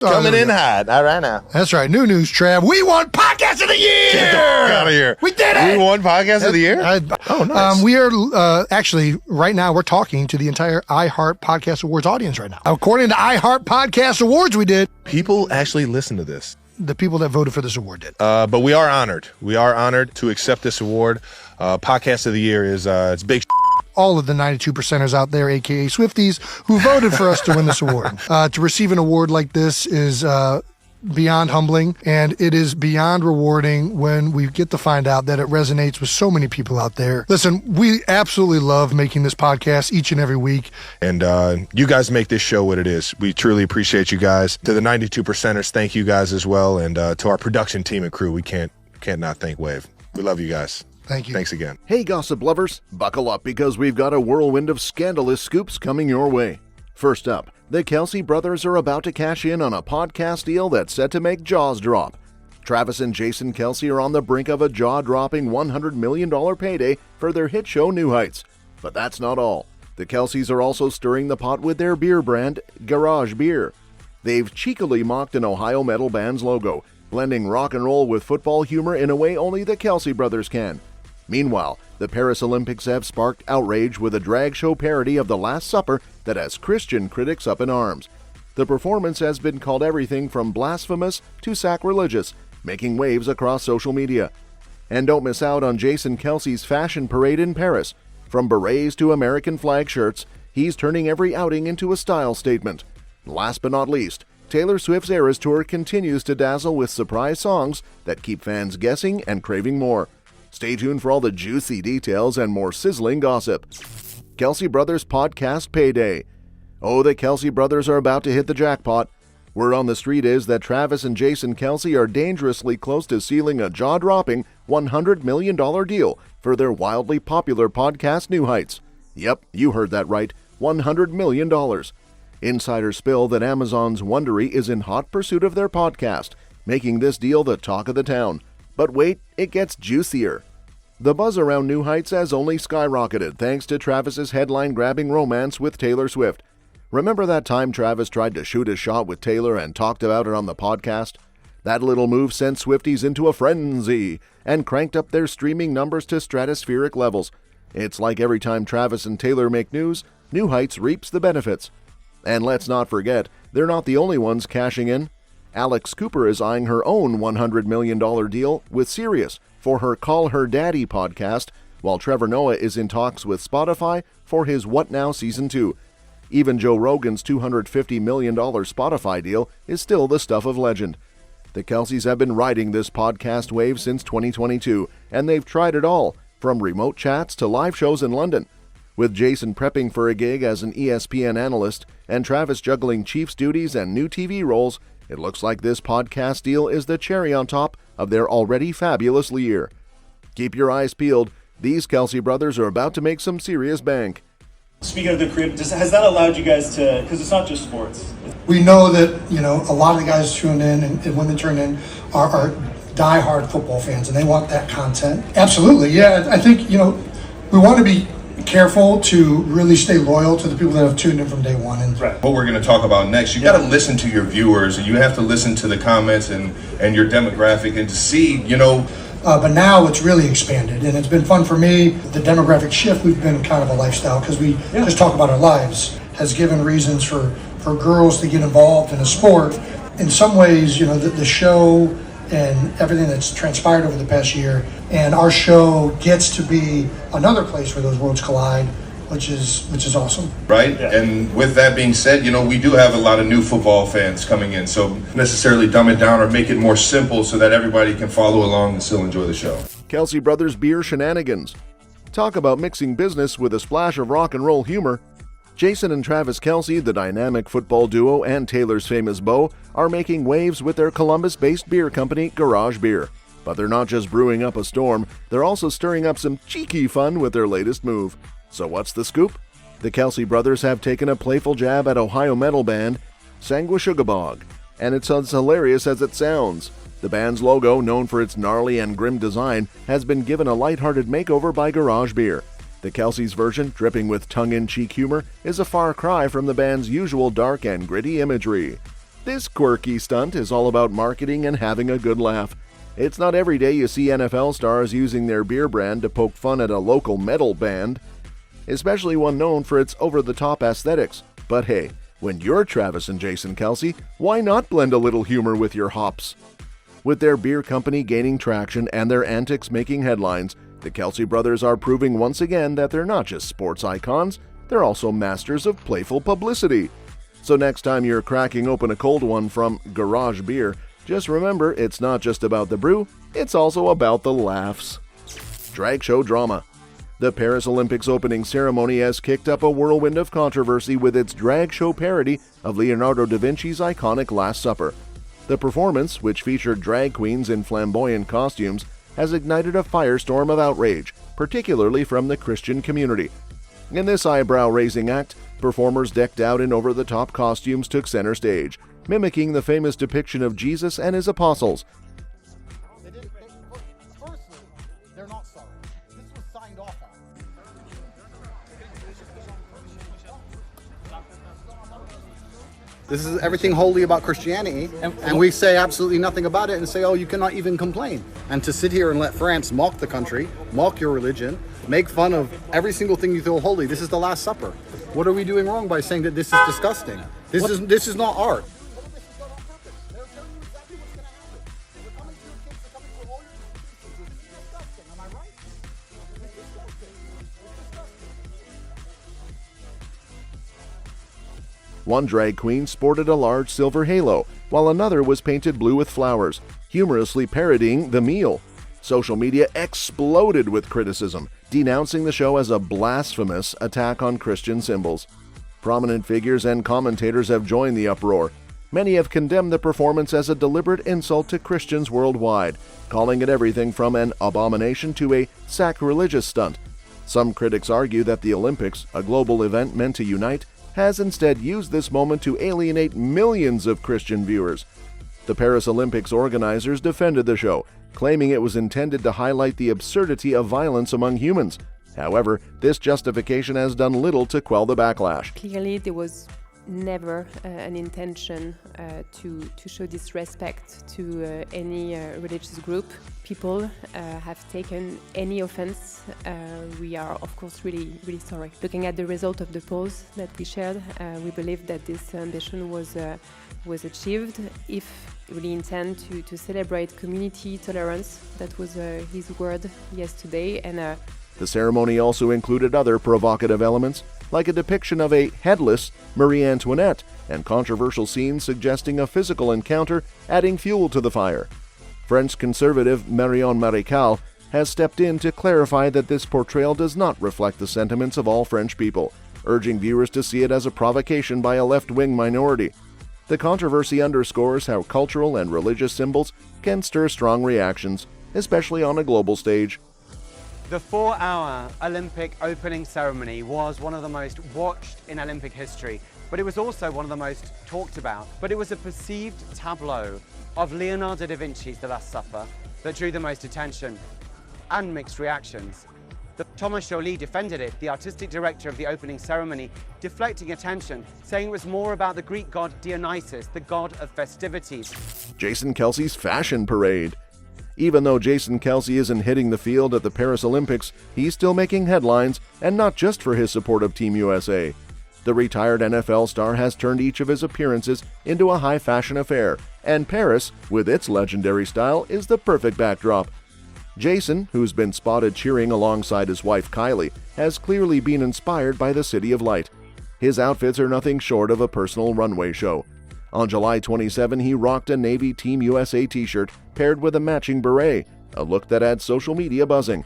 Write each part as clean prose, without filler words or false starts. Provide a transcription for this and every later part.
Coming in hot. All right now. That's right. New news, Trav. We won Podcast of the Year! Get the fuck out of here. We did it! We won Podcast of the Year? Oh, nice. We are actually, right now, we're talking to the entire iHeart Podcast Awards audience right now. According to iHeart Podcast Awards we did. People actually listen to this. The people that voted for this award did. But we are honored. We are honored to accept this award. Podcast of the Year is it's big. All of the 92%ers out there, a.k.a. Swifties, who voted for us to win this award. To receive an award like this is beyond humbling, and it is beyond rewarding when we get to find out that it resonates with so many people out there. Listen, we absolutely love making this podcast each and every week. And you guys make this show what it is. We truly appreciate you guys. To the 92%ers, thank you guys as well. And to our production team and crew, we can't not thank Wave. We love you guys. Thank you. Thanks again. Hey, gossip lovers, buckle up because we've got a whirlwind of scandalous scoops coming your way. First up, the Kelce brothers are about to cash in on a podcast deal that's set to make jaws drop. Travis and Jason Kelce are on the brink of a jaw-dropping $100 million payday for their hit show New Heights. But that's not all. The Kelces are also stirring the pot with their beer brand, Garage Beer. They've cheekily mocked an Ohio metal band's logo, blending rock and roll with football humor in a way only the Kelce brothers can. Meanwhile, the Paris Olympics have sparked outrage with a drag show parody of The Last Supper that has Christian critics up in arms. The performance has been called everything from blasphemous to sacrilegious, making waves across social media. And don't miss out on Jason Kelce's fashion parade in Paris. From berets to American flag shirts, he's turning every outing into a style statement. Last but not least, Taylor Swift's Eras Tour continues to dazzle with surprise songs that keep fans guessing and craving more. Stay tuned for all the juicy details and more sizzling gossip. Kelce Brothers Podcast Payday. Oh, the Kelce Brothers are about to hit the jackpot. Word on the street is that Travis and Jason Kelce are dangerously close to sealing a jaw-dropping $100 million deal for their wildly popular podcast New Heights. Yep, you heard that right, $100 million. Insiders spill that Amazon's Wondery is in hot pursuit of their podcast, making this deal the talk of the town. But wait, it gets juicier. The buzz around New Heights has only skyrocketed thanks to Travis's headline-grabbing romance with Taylor Swift. Remember that time Travis tried to shoot a shot with Taylor and talked about it on the podcast? That little move sent Swifties into a frenzy and cranked up their streaming numbers to stratospheric levels. It's like every time Travis and Taylor make news, New Heights reaps the benefits. And let's not forget, they're not the only ones cashing in. Alex Cooper is eyeing her own $100 million deal with Sirius for her Call Her Daddy podcast, while Trevor Noah is in talks with Spotify for his What Now Season 2. Even Joe Rogan's $250 million Spotify deal is still the stuff of legend. The Kelces have been riding this podcast wave since 2022, and they've tried it all, from remote chats to live shows in London. With Jason prepping for a gig as an ESPN analyst and Travis juggling Chiefs duties and new TV roles, it looks like this podcast deal is the cherry on top of their already fabulous year. Keep your eyes peeled. These Kelce brothers are about to make some serious bank. Speaking of the crib, has that allowed you guys to, because it's not just sports. We know that, a lot of the guys tune in and when they turn in are diehard football fans and they want that content. Absolutely, yeah. I think, we want to be careful to really stay loyal to the people that have tuned in from day one. And right. What we're going to talk about next, you got to listen to your viewers and you have to listen to the comments and your demographic and to see, but now it's really expanded and it's been fun for me. The demographic shift, we've been kind of a lifestyle because we just talk about our lives, has given reasons for girls to get involved in a sport. In some ways, the show and everything that's transpired over the past year, and our show gets to be another place where those worlds collide, which is awesome. Right? Yeah. And with that being said, we do have a lot of new football fans coming in, so necessarily dumb it down or make it more simple so that everybody can follow along and still enjoy the show. Kelce Brothers Beer Shenanigans. Talk about mixing business with a splash of rock and roll humor. Jason and Travis Kelce, the dynamic football duo and Taylor's famous beau, are making waves with their Columbus-based beer company, Garage Beer. But they're not just brewing up a storm, they're also stirring up some cheeky fun with their latest move. So what's the scoop? The Kelce brothers have taken a playful jab at Ohio metal band, Sanguishugabog, and it's as hilarious as it sounds. The band's logo, known for its gnarly and grim design, has been given a lighthearted makeover by Garage Beer. The Kelce's version, dripping with tongue-in-cheek humor, is a far cry from the band's usual dark and gritty imagery. This quirky stunt is all about marketing and having a good laugh. It's not every day you see NFL stars using their beer brand to poke fun at a local metal band, especially one known for its over-the-top aesthetics. But hey, when you're Travis and Jason Kelce, why not blend a little humor with your hops? With their beer company gaining traction and their antics making headlines, the Kelce brothers are proving once again that they're not just sports icons, they're also masters of playful publicity. So next time you're cracking open a cold one from Garage Beer, just remember it's not just about the brew, it's also about the laughs. Drag show drama. The Paris Olympics opening ceremony has kicked up a whirlwind of controversy with its drag show parody of Leonardo da Vinci's iconic Last Supper. The performance, which featured drag queens in flamboyant costumes, has ignited a firestorm of outrage, particularly from the Christian community. In this eyebrow-raising act, performers decked out in over-the-top costumes took center stage, mimicking the famous depiction of Jesus and his apostles. Firstly, they're not sorry. This was signed off on. This is everything wholly about Christianity, and we say absolutely nothing about it and say, oh, you cannot even complain. And to sit here and let France mock the country, mock your religion, make fun of every single thing you feel holy. This is the Last Supper. What are we doing wrong by saying that this is disgusting? This is not art. One drag queen sported a large silver halo, while another was painted blue with flowers, humorously parodying the meal. Social media exploded with criticism, denouncing the show as a blasphemous attack on Christian symbols. Prominent figures and commentators have joined the uproar. Many have condemned the performance as a deliberate insult to Christians worldwide, calling it everything from an abomination to a sacrilegious stunt. Some critics argue that the Olympics, a global event meant to unite, has instead used this moment to alienate millions of Christian viewers. The Paris Olympics organizers defended the show, claiming it was intended to highlight the absurdity of violence among humans. However, this justification has done little to quell the backlash. Clearly, there was never an intention to show disrespect to any religious group. People have taken any offense. We are, of course, really sorry. Looking at the result of the polls that we shared, we believe that this ambition was achieved. If really intend to celebrate community tolerance, that was his word yesterday, and the ceremony also included other provocative elements, like a depiction of a headless Marie Antoinette and controversial scenes suggesting a physical encounter, adding fuel to the fire. French conservative Marion Maréchal has stepped in to clarify that this portrayal does not reflect the sentiments of all French people, urging viewers to see it as a provocation by a left-wing minority. The controversy underscores how cultural and religious symbols can stir strong reactions, especially on a global stage. The 4-hour Olympic opening ceremony was one of the most watched in Olympic history, but it was also one of the most talked about. But it was a perceived tableau of Leonardo da Vinci's The Last Supper that drew the most attention and mixed reactions. Thomas Joly defended it, the artistic director of the opening ceremony, deflecting attention, saying it was more about the Greek god Dionysus, the god of festivities. Jason Kelce's fashion parade. Even though Jason Kelce isn't hitting the field at the Paris Olympics, he's still making headlines, and not just for his support of Team USA. The retired NFL star has turned each of his appearances into a high-fashion affair, and Paris, with its legendary style, is the perfect backdrop. Jason, who's been spotted cheering alongside his wife Kylie, has clearly been inspired by the City of Light. His outfits are nothing short of a personal runway show. On July 27, he rocked a Navy Team USA t-shirt paired with a matching beret, a look that had social media buzzing.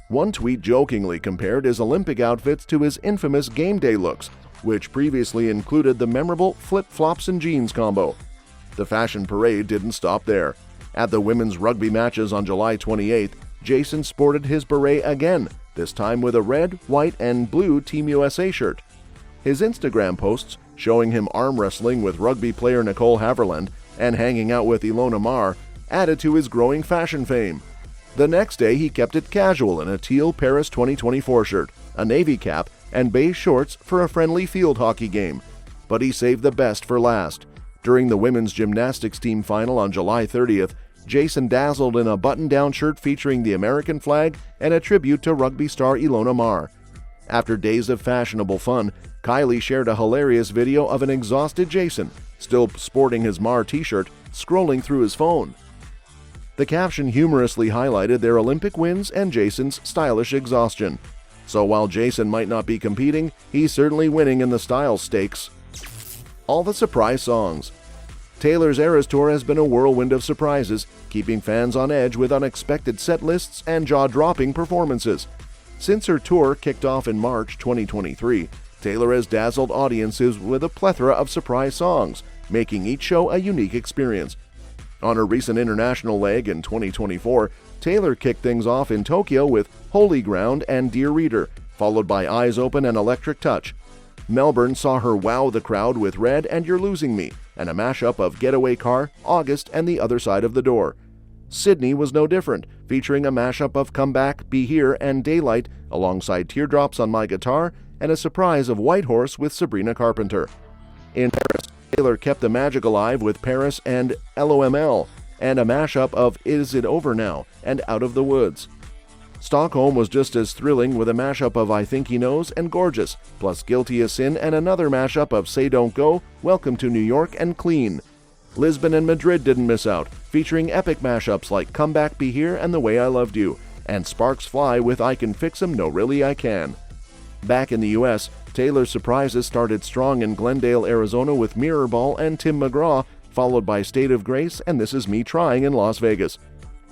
One tweet jokingly compared his Olympic outfits to his infamous game day looks, which previously included the memorable flip-flops and jeans combo. The fashion parade didn't stop there. At the women's rugby matches on July 28th, Jason sported his beret again, this time with a red, white, and blue Team USA shirt. His Instagram posts, showing him arm wrestling with rugby player Nicole Haverland and hanging out with Ilona Maher, added to his growing fashion fame. The next day, he kept it casual in a teal Paris 2024 shirt, a navy cap, and beige shorts for a friendly field hockey game. But he saved the best for last. During the women's gymnastics team final on July 30th, Jason dazzled in a button-down shirt featuring the American flag and a tribute to rugby star Ilona Maher. After days of fashionable fun, Kylie shared a hilarious video of an exhausted Jason, still sporting his Maher t-shirt, scrolling through his phone. The caption humorously highlighted their Olympic wins and Jason's stylish exhaustion. So while Jason might not be competing, he's certainly winning in the style stakes. All the surprise songs. Taylor's Eras Tour has been a whirlwind of surprises, keeping fans on edge with unexpected set lists and jaw-dropping performances. Since her tour kicked off in March 2023, Taylor has dazzled audiences with a plethora of surprise songs, making each show a unique experience. On her recent international leg in 2024, Taylor kicked things off in Tokyo with Holy Ground and Dear Reader, followed by Eyes Open and Electric Touch. Melbourne saw her wow the crowd with Red and You're Losing Me, and a mashup of Getaway Car, August, and The Other Side of the Door. Sydney was no different, featuring a mashup of Come Back, Be Here, and Daylight, alongside Teardrops on My Guitar, and a surprise of White Horse with Sabrina Carpenter. In Paris, Taylor kept the magic alive with Paris and LOML, and a mashup of Is It Over Now and Out of the Woods. Stockholm was just as thrilling with a mashup of I Think He Knows and Gorgeous, plus Guilty as Sin and another mashup of Say Don't Go, Welcome to New York, and Clean. Lisbon and Madrid didn't miss out, featuring epic mashups like Come Back, Be Here and The Way I Loved You, and Sparks Fly with I Can Fix 'Em, No Really I Can. Back in the U.S., Taylor's surprises started strong in Glendale, Arizona with Mirror Ball and Tim McGraw, followed by State of Grace and This Is Me Trying in Las Vegas.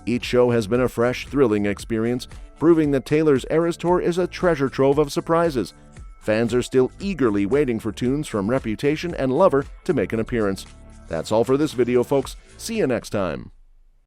Each show has been a fresh, thrilling experience, proving that Taylor's Eras Tour is a treasure trove of surprises. Fans are still eagerly waiting for tunes from Reputation and Lover to make an appearance. That's all for this video, folks. See you next time.